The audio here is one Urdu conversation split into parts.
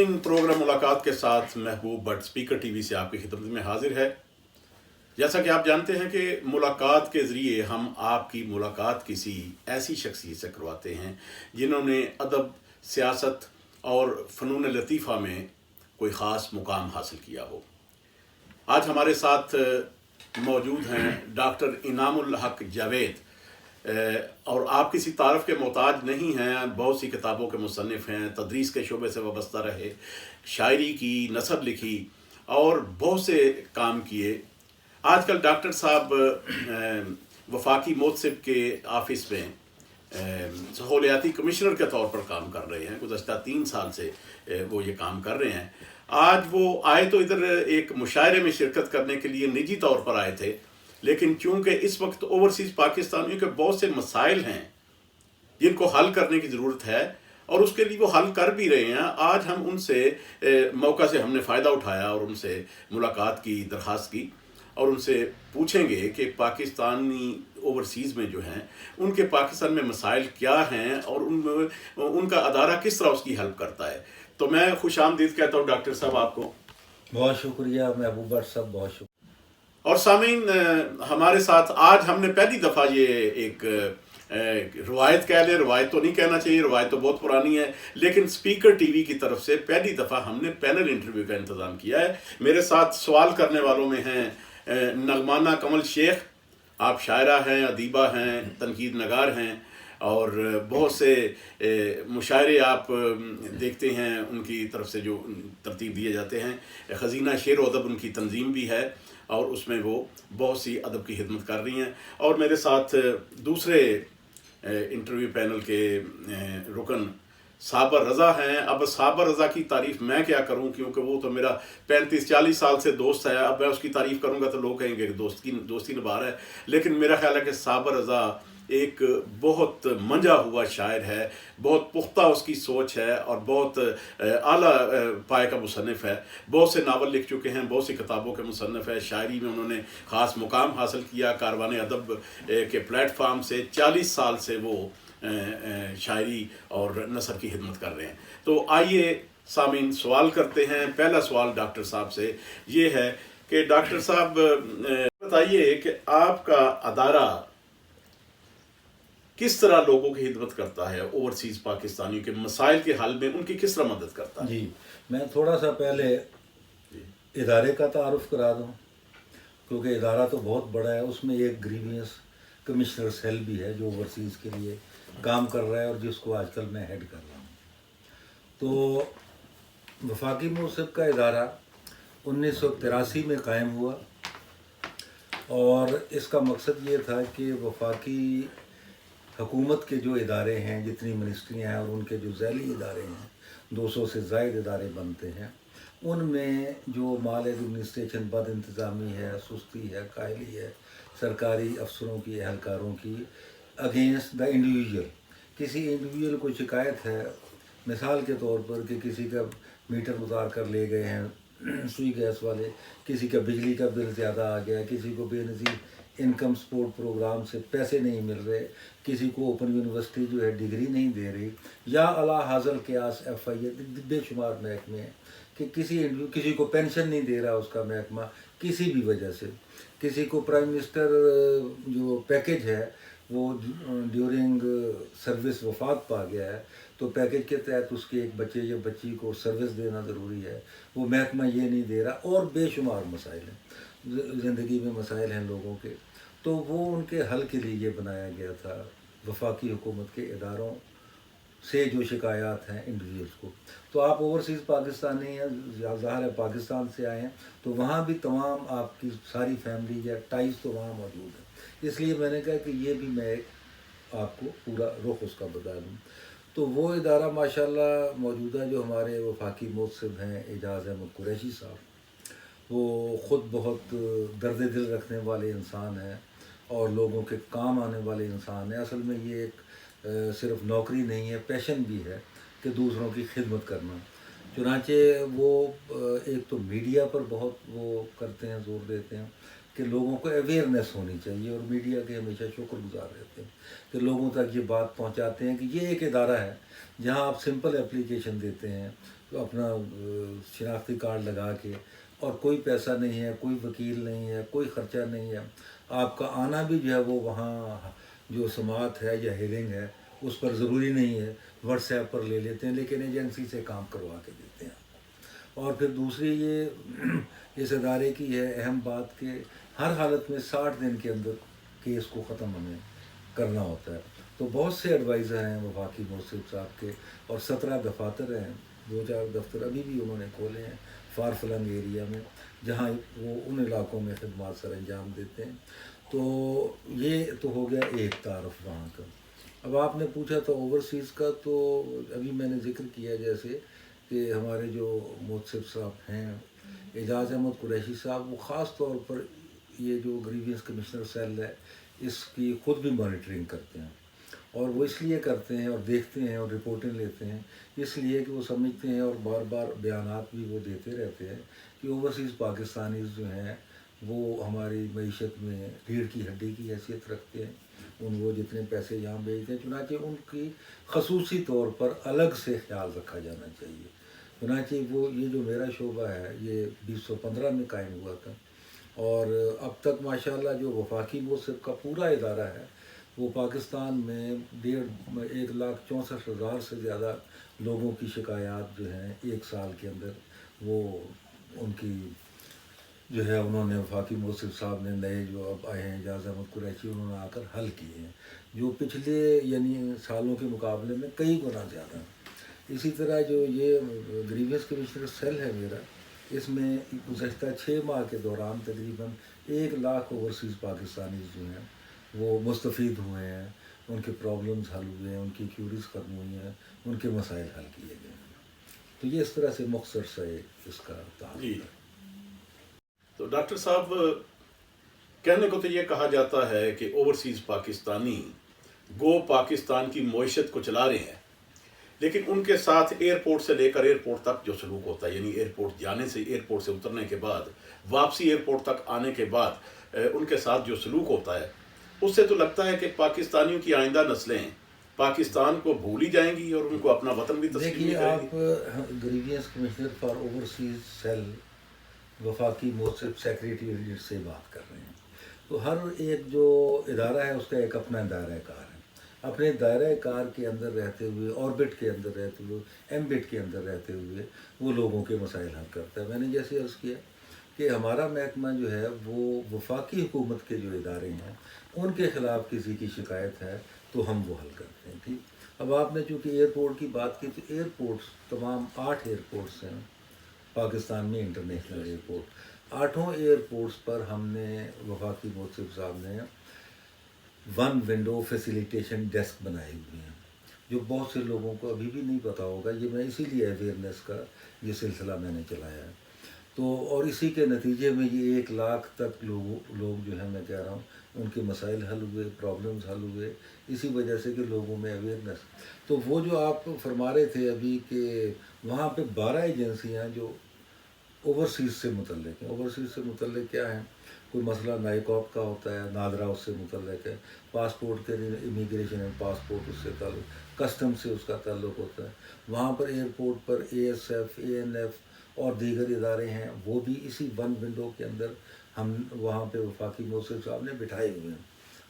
سامعین، پروگرام ملاقات کے ساتھ محبوب بٹ اسپیکر ٹی وی سے آپ کی خدمت میں حاضر ہے۔ جیسا کہ آپ جانتے ہیں کہ ملاقات کے ذریعے ہم آپ کی ملاقات کسی ایسی شخصیت سے کرواتے ہیں جنہوں نے ادب، سیاست اور فنون لطیفہ میں کوئی خاص مقام حاصل کیا ہو۔ آج ہمارے ساتھ موجود ہیں ڈاکٹر انعام الحق جاوید، اور آپ کسی تعارف کے محتاج نہیں ہیں۔ بہت سی کتابوں کے مصنف ہیں، تدریس کے شعبے سے وابستہ رہے، شاعری کی، نثر لکھی اور بہت سے کام کیے۔ آج کل ڈاکٹر صاحب وفاقی محتسب کے آفس میں سہولیاتی کمشنر کے طور پر کام کر رہے ہیں۔ گزشتہ 3 سال سے وہ یہ کام کر رہے ہیں۔ آج وہ آئے تو ادھر ایک مشاعرے میں شرکت کرنے کے لیے نجی طور پر آئے تھے، لیکن چونکہ اس وقت اوورسیز پاکستانیوں کے بہت سے مسائل ہیں جن کو حل کرنے کی ضرورت ہے، اور اس کے لیے وہ حل کر بھی رہے ہیں۔ آج ہم ان سے موقع سے ہم نے فائدہ اٹھایا اور ان سے ملاقات کی درخواست کی، اور ان سے پوچھیں گے کہ پاکستانی اوورسیز میں جو ہیں ان کے پاکستان میں مسائل کیا ہیں اور ان کا ادارہ کس طرح اس کی ہیلپ کرتا ہے۔ تو میں خوش آمدید کہتا ہوں ڈاکٹر صاحب آپ کو۔ بہت شکریہ محبوب بٹ صاحب، بہت شکریہ۔ اور سامعین، ہمارے ساتھ آج ہم نے پہلی دفعہ یہ ایک روایت کہہ لیں، روایت تو نہیں کہنا چاہیے، روایت تو بہت پرانی ہے، لیکن اسپیکر ٹی وی کی طرف سے پہلی دفعہ ہم نے پینل انٹرویو کا انتظام کیا ہے۔ میرے ساتھ سوال کرنے والوں میں ہیں نغمانہ کمل شیخ، آپ شاعرہ ہیں، ادیبہ ہیں، تنقید نگار ہیں، اور بہت سے مشاعرے آپ دیکھتے ہیں ان کی طرف سے جو ترتیب دیے جاتے ہیں۔ خزینہ شعر و ادب ان کی تنظیم بھی ہے اور اس میں وہ بہت سی ادب کی خدمت کر رہی ہیں۔ اور میرے ساتھ دوسرے انٹرویو پینل کے رکن صابر رضا ہیں۔ اب صابر رضا کی تعریف میں کیا کروں، کیونکہ وہ تو میرا 35-40 سال سے دوست ہے۔ اب میں اس کی تعریف کروں گا تو لوگ کہیں گے کہ دوستی نبھا رہا ہے، لیکن میرا خیال ہے کہ صابر رضا ایک بہت منجا ہوا شاعر ہے، بہت پختہ اس کی سوچ ہے اور بہت اعلیٰ پائے کا مصنف ہے۔ بہت سے ناول لکھ چکے ہیں، بہت سی کتابوں کے مصنف ہے۔ شاعری میں انہوں نے خاص مقام حاصل کیا۔ کاروان ادب کے پلیٹ فارم سے 40 سال سے وہ شاعری اور نثر کی خدمت کر رہے ہیں۔ تو آئیے سامعین سوال کرتے ہیں۔ پہلا سوال ڈاکٹر صاحب سے یہ ہے کہ ڈاکٹر صاحب بتائیے کہ آپ کا ادارہ کس طرح لوگوں کی خدمت کرتا ہے، اوورسیز پاکستانیوں کے مسائل کے حل میں ان کی کس طرح مدد کرتا ہے؟ جی، میں تھوڑا سا پہلے ادارے کا تعارف کرا دوں، کیونکہ ادارہ تو بہت بڑا ہے۔ اس میں ایک گریوینس کمشنر سیل بھی ہے جو اوورسیز کے لیے کام کر رہا ہے اور جس کو آج کل میں ہیڈ کر رہا ہوں۔ تو وفاقی محتسب کا ادارہ 1983 میں قائم ہوا، اور اس کا مقصد یہ تھا کہ وفاقی حکومت کے جو ادارے ہیں، جتنی منسٹریاں ہیں اور ان کے جو ذیلی ادارے ہیں، 200 سے زائد ادارے بنتے ہیں، ان میں جو مال ایڈمنسٹریشن بد انتظامی ہے، سستی ہے، کاہلی ہے سرکاری افسروں کی، اہلکاروں کی، اگینسٹ دا انڈیویژل، کسی انڈیویژل کو شکایت ہے، مثال کے طور پر کہ کسی کا میٹر اتار کر لے گئے ہیں سوئی گیس والے، کسی کا بجلی کا بل زیادہ آ گیا، کسی کو بے نظیر انکم سپورٹ پروگرام سے پیسے نہیں مل رہے، کسی کو اوپن یونیورسٹی جو ہے ڈگری نہیں دے رہی، یا اعلیٰ حاصل قیاس ایف آئی اے، بے شمار محکمے ہیں کہ کسی کو پینشن نہیں دے رہا اس کا محکمہ کسی بھی وجہ سے، کسی کو پرائم منسٹر جو پیکیج ہے وہ ڈیورنگ سروس وفات پا گیا ہے، تو پیکیج کے تحت اس کے ایک بچے یا بچی کو سروس دینا ضروری ہے، وہ محکمہ یہ نہیں دے رہا، اور بے شمار مسائل ہیں، زندگی میں مسائل ہیں لوگوں کے۔ تو وہ ان کے حل کے لیے یہ بنایا گیا تھا، وفاقی حکومت کے اداروں سے جو شکایات ہیں انڈیویژلس کو۔ تو آپ اوورسیز پاکستانی ہیں، ظاہر ہے پاکستان سے آئے ہیں، تو وہاں بھی تمام آپ کی ساری فیملی یا ٹائز تو وہاں موجود ہیں، اس لیے میں نے کہا کہ یہ بھی میں آپ کو پورا رخ اس کا بتا دوں۔ تو وہ ادارہ ماشاءاللہ موجودہ جو ہمارے وفاقی محتسب ہیں اعجاز احمد قریشی صاحب، وہ خود بہت درد دل رکھنے والے انسان ہیں اور لوگوں کے کام آنے والے انسان ہیں۔ اصل میں یہ ایک صرف نوکری نہیں ہے، پیشن بھی ہے کہ دوسروں کی خدمت کرنا۔ چنانچہ وہ ایک تو میڈیا پر بہت وہ کرتے ہیں، زور دیتے ہیں کہ لوگوں کو اویئرنیس ہونی چاہیے، اور میڈیا کے ہمیشہ شکر گزار رہتے ہیں کہ لوگوں تک یہ بات پہنچاتے ہیں کہ یہ ایک ادارہ ہے جہاں آپ سمپل اپلیکیشن دیتے ہیں، اپنا شناختی کارڈ لگا کے، اور کوئی پیسہ نہیں ہے، کوئی وکیل نہیں ہے، کوئی خرچہ نہیں ہے، آپ کا آنا بھی جو ہے وہ وہاں جو سماعت ہے یا ہیرنگ ہے اس پر ضروری نہیں ہے، واٹس ایپ پر لے لیتے ہیں، لیکن ایجنسی سے کام کروا کے دیتے ہیں۔ اور پھر دوسری یہ اس ادارے کی ہے اہم بات کہ ہر حالت میں 60 دن کے اندر کیس کو ختم ہمیں کرنا ہوتا ہے۔ تو بہت سے ایڈوائزر ہیں وفاقی موصف صاحب کے، اور 17 دفاتر ہیں، 2-4 دفتر ابھی بھی انہوں نے کھولے ہیں فار فلنگ ایریا میں، جہاں وہ ان علاقوں میں خدمات سر انجام دیتے ہیں۔ تو یہ تو ہو گیا ایک تعارف وہاں کا۔ اب آپ نے پوچھا تھا اوورسیز کا، تو ابھی میں نے ذکر کیا جیسے کہ ہمارے جو موصف صاحب ہیں اعجاز احمد قریشی صاحب، وہ خاص طور پر یہ جو گریوینس کمشنر سیل ہے اس کی خود بھی مانیٹرنگ کرتے ہیں، اور وہ اس لیے کرتے ہیں اور دیکھتے ہیں اور رپورٹیں لیتے ہیں اس لیے کہ وہ سمجھتے ہیں، اور بار بار بیانات بھی وہ دیتے رہتے ہیں کہ اوورسیز پاکستانیز جو ہیں وہ ہماری معیشت میں ریڑھ کی ہڈی کی حیثیت رکھتے ہیں، وہ جتنے پیسے یہاں بھیجتے ہیں، چنانچہ ان کی خصوصی طور پر الگ سے خیال رکھا جانا چاہیے۔ چنانچہ یہ جو میرا شعبہ ہے یہ 2015 میں قائم ہوا تھا، اور اب تک ماشاءاللہ جو وفاقی موصف کا پورا ادارہ ہے وہ پاکستان میں 1,64,000 سے زیادہ لوگوں کی شکایات جو ہیں ایک سال کے اندر وہ ان کی جو ہے انہوں نے وفاقی موصف صاحب نے نئے جو اب آئے ہیں اعجاز احمد قریشی، انہوں نے آ کر حل کیے ہیں، جو پچھلے یعنی سالوں کے مقابلے میں کئی گنا زیادہ ہیں۔ اسی طرح جو یہ گریوینس کمشنر سیل ہے میرا، اس میں گزشتہ 6 ماہ کے دوران تقریباً 1 لاکھ اوورسیز پاکستانیز جو ہیں وہ مستفید ہوئے ہیں، ان کے پرابلمز حل ہوئے ہیں، ان کی کیوریز ختم ہوئی ہیں، ان کے مسائل حل کیے گئے ہیں۔ تو یہ اس طرح سے مختصر سا اس کا تعارف جی، ہے۔ تو ڈاکٹر صاحب کہنے کو تو یہ کہا جاتا ہے کہ اوورسیز پاکستانی گو پاکستان کی معیشت کو چلا رہے ہیں، لیکن ان کے ساتھ ایئرپورٹ سے لے کر ایئرپورٹ تک جو سلوک ہوتا ہے، یعنی ایئرپورٹ جانے سے، ایئرپورٹ سے اترنے کے بعد، واپسی ایئرپورٹ تک آنے کے بعد ان کے ساتھ جو سلوک ہوتا ہے، اس سے تو لگتا ہے کہ پاکستانیوں کی آئندہ نسلیں پاکستان کو بھول ہی جائیں گی اور ان کو اپنا وطن بھی تسلیم نہیں دیکھیے، کریں گی۔ آپ grievance commissioner for overseas cell وفاقی موصف سیکریٹریٹ سے بات کر رہے ہیں، تو ہر ایک جو ادارہ ہے اس کا ایک اپنا دائرہ کار ہے، اپنے دائرہ کار کے اندر رہتے ہوئے، آربٹ کے اندر رہتے ہوئے، ایمبٹ کے اندر رہتے ہوئے وہ لوگوں کے مسائل حل کرتا ہے۔ میں نے جیسے عرض کیا کہ ہمارا محکمہ جو ہے وہ وفاقی حکومت کے جو ادارے ہیں ان کے خلاف کسی کی شکایت ہے تو ہم وہ حل کرتے ہیں، ٹھیک۔ اب آپ نے چونکہ ایئرپورٹ کی بات کی، تو ایئرپورٹس تمام 8 ایئرپورٹس ہیں پاکستان میں، انٹرنیشنل ایئرپورٹ، 8 ایئرپورٹس پر ہم نے وفاقی موصف صاحب نے 1 ونڈو فیسیلیٹیشن ڈیسک بنائے ہوئے ہیں، جو بہت سے لوگوں کو ابھی بھی نہیں پتہ ہوگا۔ یہ میں اسی لیے اویئرنیس کا یہ سلسلہ میں نے چلایا ہے، تو اور اسی کے نتیجے میں یہ 1 لاکھ تک لوگ جو ہیں، میں کہہ رہا ہوں ان کے مسائل حل ہوئے، پرابلمز حل ہوئے، اسی وجہ سے کہ لوگوں میں اویئرنیس۔ تو وہ جو آپ فرما رہے تھے ابھی کہ وہاں پہ 12 ایجنسیاں جو اوورسیز سے متعلق ہیں۔ اوورسیز سے متعلق کیا ہیں؟ کوئی مسئلہ نائکاپ کا ہوتا ہے، نادرا اس سے متعلق ہے، پاسپورٹ کے امیگریشن اینڈ پاسپورٹ اس سے تعلق، کسٹم سے اس کا تعلق ہوتا ہے۔ وہاں پر ایئرپورٹ پر A S F, A N F اور دیگر ادارے ہیں، وہ بھی اسی 1 ونڈو کے اندر ہم وہاں پہ وفاقی موصف صاحب نے بٹھائے ہوئے ہیں۔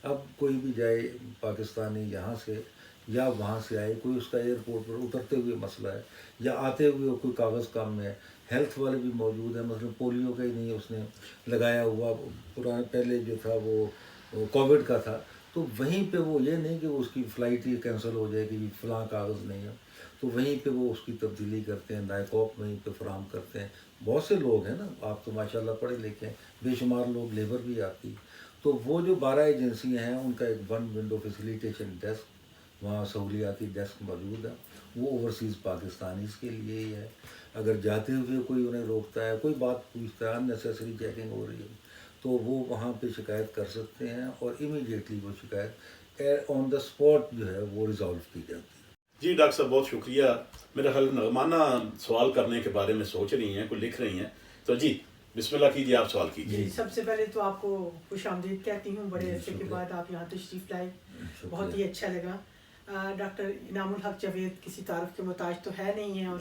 اب کوئی بھی جائے پاکستانی یہاں سے یا وہاں سے آئے، کوئی اس کا ایئرپورٹ پر اترتے ہوئے مسئلہ ہے یا آتے ہوئے کوئی کاغذ کام میں ہے، ہیلتھ والے بھی موجود ہیں، مثلا پولیو کا ہی نہیں اس نے لگایا ہوا، پرانے پہلے جو تھا وہ کووڈ کا تھا، تو وہیں پہ وہ یہ نہیں کہ اس کی فلائٹ ہی کینسل ہو جائے کہ فلاں کاغذ نہیں ہے، تو وہیں پہ وہ اس کی تبدیلی کرتے ہیں، نائکاپ وہیں پہ فراہم کرتے ہیں۔ بہت سے لوگ ہیں نا، آپ تو ماشاءاللہ پڑھے لکھے ہیں، بے شمار لوگ، لیبر بھی آتی، تو وہ جو 12 ایجنسیاں ہیں ان کا ایک 1 ونڈو فیسیلیٹیشن ڈیسک، وہاں سہولیاتی ڈیسک موجود ہے، وہ اوورسیز پاکستانیز کے لیے ہی ہے۔ اگر جاتے ہوئے کوئی انہیں روکتا ہے، کوئی بات پوچھتا ہے، اننیسیسری چیکنگ ہو رہی ہے، تو وہ وہاں پہ شکایت کر سکتے ہیں، اور امیڈیٹلی وہ شکایت آن دا اسپاٹ جو ہے وہ ریزالو کی جاتی ہے۔ جی ڈاکٹر صاحب، بہت شکریہ۔ میرا خیال نغمانہ سوال کرنے کے بارے میں سوچ رہی ہیں، کوئی لکھ رہی ہیں، تو جی بسم اللہ کیجیے، آپ سوال کیجیے۔ سب سے پہلے تو آپ کو خوش آمدید کہتی ہوں، بڑے عرصے کے بعد آپ یہاں تشریف لائے، بہت ہی اچھا لگا۔ ڈاکٹر انعام الحق جاوید کسی تعارف کے محتاج تو ہے نہیں ہیں، اور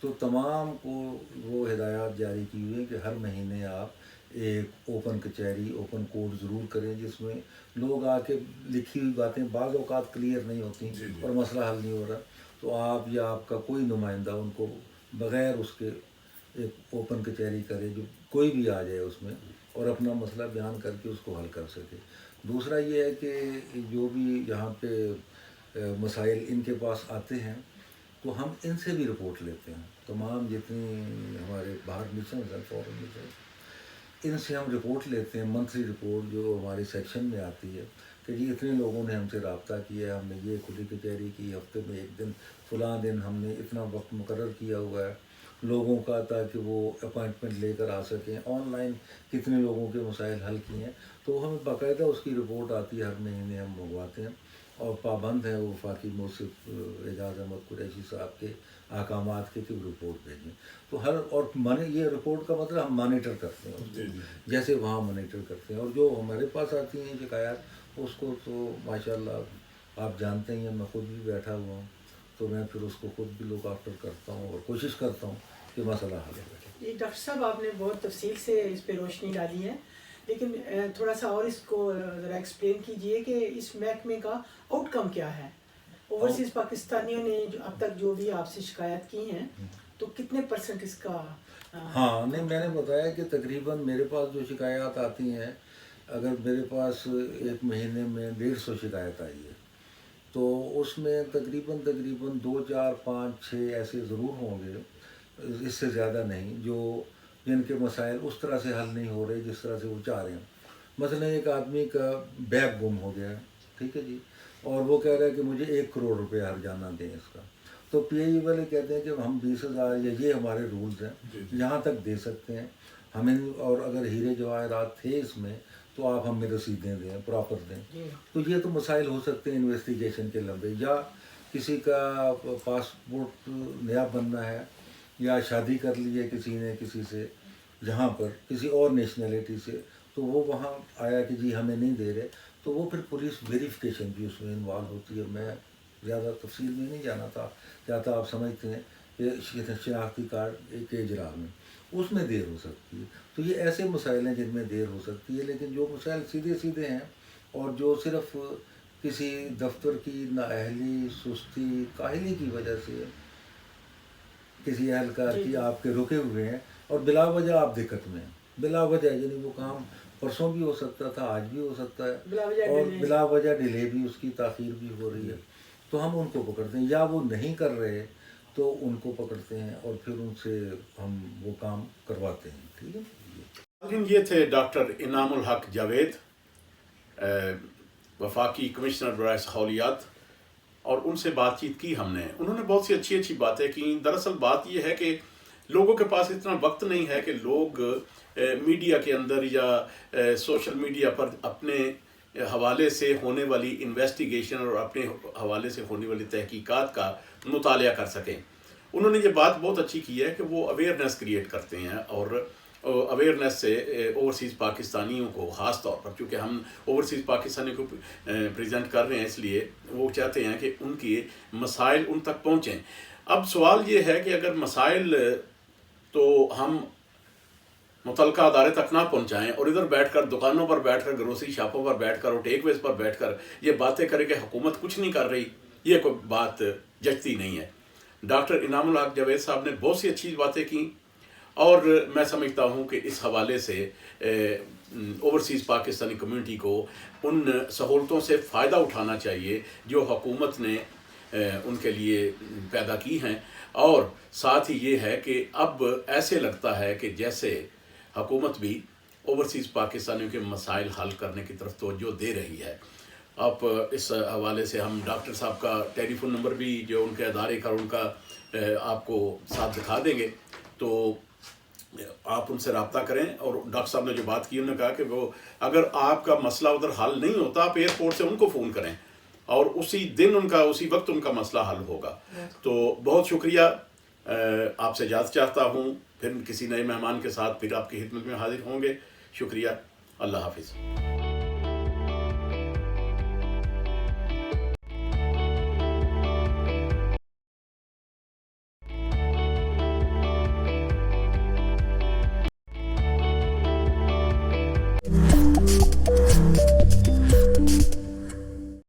تو تمام کو وہ ہدایات جاری کی ہوئی ہیں کہ ہر مہینے آپ ایک اوپن کچہری اوپن کورٹ ضرور کریں، جس میں لوگ آ کے لکھی ہوئی باتیں بعض اوقات کلیئر نہیں ہوتی اور مسئلہ حل نہیں ہو رہا، تو آپ یا آپ کا کوئی نمائندہ ان کو بغیر اس کے ایک اوپن کچہری کرے، جو کوئی بھی آ جائے اس میں اور اپنا مسئلہ بیان کر کے اس کو حل کر سکے۔ دوسرا یہ ہے کہ جو بھی یہاں پہ مسائل ان کے پاس آتے ہیں تو ہم ان سے بھی رپورٹ لیتے ہیں، تمام جتنی ہمارے باہر مشنز ہیں فورن مشنز، ان سے ہم رپورٹ لیتے ہیں، منتھلی رپورٹ جو ہمارے سیکشن میں آتی ہے کہ جی اتنے لوگوں نے ہم سے رابطہ کیا ہے، ہم نے یہ کھلی کچہری کی، ہفتے میں ایک دن فلاں دن ہم نے اتنا وقت مقرر کیا ہوا ہے لوگوں کا تاکہ وہ اپائنٹمنٹ لے کر آ سکیں، آن لائن کتنے لوگوں کے مسائل حل کیے ہیں، تو ہمیں باقاعدہ اس کی رپورٹ آتی ہے، ہر مہینے ہم منگواتے ہیں اور پابند ہیں وہ وفاقی موصف اعجاز احمد قریشی صاحب کے احکامات کے کہ وہ رپورٹ بھیجیں، تو ہر اور یہ رپورٹ کا مطلب ہم مانیٹر کرتے ہیں اس کو، جیسے وہاں مانیٹر کرتے ہیں، اور جو ہمارے پاس آتی ہیں شکایات اس کو تو ماشاءاللہ آپ جانتے ہیں، میں خود بھی بیٹھا ہوا ہوں تو میں پھر اس کو خود بھی لوک آفٹر کرتا ہوں اور کوشش کرتا ہوں کہ مسئلہ حل ہو جائے۔ جی ڈاکٹر صاحب، آپ نے بہت تفصیل سے اس پہ روشنی ڈالی ہے، لیکن تھوڑا سا اور اس کو ذرا ایکسپلین کیجئے کہ اس محکمے کا آؤٹ کم کیا ہے؟ اوورسیز پاکستانیوں نے جو اب تک جو بھی آپ سے شکایت کی ہیں تو کتنے % اس کا؟ ہاں نہیں، میں نے بتایا کہ تقریباً میرے پاس جو شکایات آتی ہیں، اگر میرے پاس ایک مہینے میں 150 شکایت آئی ہے تو اس میں تقریباً 2 4 5 6 ایسے ضرور ہوں گے، اس سے زیادہ نہیں، جو جن کے مسائل اس طرح سے حل نہیں ہو رہے جس طرح سے وہ چاہ رہے ہیں۔ مثلا ایک آدمی کا بیگ گم ہو گیا ہے، ٹھیک ہے جی، اور وہ کہہ رہا ہے کہ مجھے 1 کروڑ روپے ہر جانا دیں اس کا، تو پی آئی والے کہتے ہیں کہ ہم 20,000 یا یہ ہمارے رولز ہیں یہاں تک دے سکتے ہیں ہمیں، اور اگر ہیرے جواہرات تھے اس میں تو آپ ہمیں رسیدیں دیں، پراپر دیں، تو یہ تو مسائل ہو سکتے ہیں انویسٹیگیشن کے لمبے، یا کسی کا پاسپورٹ نیا بننا ہے یا شادی کر لی ہے کسی نے کسی سے جہاں پر کسی اور نیشنلٹی سے، تو وہ وہاں آیا کہ جی ہمیں نہیں دے رہے، تو وہ پھر پولیس ویریفیکیشن بھی اس میں انوالو ہوتی ہے۔ میں زیادہ تفصیل میں نہیں جانا چاہتا، آپ سمجھتے ہیں کہ شناختی کارڈ ایک اجرا میں اس میں دیر ہو سکتی ہے، تو یہ ایسے مسائل ہیں جن میں دیر ہو سکتی ہے، لیکن جو مسائل سیدھے ہیں اور جو صرف کسی دفتر کی نااہلی، سستی، کاہلی کی وجہ سے کسی اہلکار کی آپ کے رکے ہوئے ہیں اور بلا وجہ آپ دقت میں ہیں، بلا وجہ، یعنی وہ کام پرسوں بھی ہو سکتا تھا، آج بھی ہو سکتا ہے، اور بلا وجہ ڈیلے بھی، اس کی تاخیر بھی ہو رہی ہے، تو ہم ان کو پکڑتے ہیں، یا وہ نہیں کر رہے تو ان کو پکڑتے ہیں اور پھر ان سے ہم وہ کام کرواتے ہیں، ٹھیک ہے۔ لیکن یہ تھے ڈاکٹر انعام الحق جاوید، وفاقی کمشنر برائے سہولیات، اور ان سے بات چیت کی ہم نے، انہوں نے بہت سی اچھی باتیں کی۔ دراصل بات یہ ہے کہ لوگوں کے پاس اتنا وقت نہیں ہے کہ لوگ میڈیا کے اندر یا سوشل میڈیا پر اپنے حوالے سے ہونے والی انویسٹیگیشن اور اپنے حوالے سے ہونے والی تحقیقات کا مطالعہ کر سکیں۔ انہوں نے یہ بات بہت اچھی کی ہے کہ وہ اویئرنیس کریٹ کرتے ہیں، اور اویئرنیس سے اوورسیز پاکستانیوں کو، خاص طور پر چونکہ ہم اوورسیز پاکستانیوں کو پریزنٹ کر رہے ہیں، اس لیے وہ چاہتے ہیں کہ ان کے مسائل ان تک پہنچیں۔ اب سوال یہ ہے کہ اگر مسائل تو ہم متعلقہ ادارے تک نہ پہنچائیں اور ادھر بیٹھ کر دکانوں پر بیٹھ کر، گروسری شاپوں پر بیٹھ کر اور ٹیک ویز پر بیٹھ کر یہ باتیں کریں کہ حکومت کچھ نہیں کر رہی، یہ کوئی بات جچتی نہیں ہے۔ ڈاکٹر انعام الحق جاوید صاحب نے بہت سی اچھی باتیں کیں، اور میں سمجھتا ہوں کہ اس حوالے سے اوورسیز پاکستانی کمیونٹی کو ان سہولتوں سے فائدہ اٹھانا چاہیے جو حکومت نے ان کے لیے پیدا کی ہیں، اور ساتھ ہی یہ ہے کہ اب ایسے لگتا ہے کہ جیسے حکومت بھی اوورسیز پاکستانیوں کے مسائل حل کرنے کی طرف توجہ دے رہی ہے۔ اب اس حوالے سے ہم ڈاکٹر صاحب کا ٹیلی فون نمبر بھی جو ان کے ادارے کا ان کا آپ کو ساتھ دکھا دیں گے، تو آپ ان سے رابطہ کریں۔ اور ڈاکٹر صاحب نے جو بات کی، انہوں نے کہا کہ وہ اگر آپ کا مسئلہ ادھر حل نہیں ہوتا، آپ ایئرپورٹ سے ان کو فون کریں اور اسی دن اسی وقت ان کا مسئلہ حل ہوگا۔ تو بہت شکریہ، آپ سے اجازت چاہتا ہوں، پھر کسی نئے مہمان کے ساتھ پھر آپ کی خدمت میں حاضر ہوں گے۔ شکریہ، اللہ حافظ۔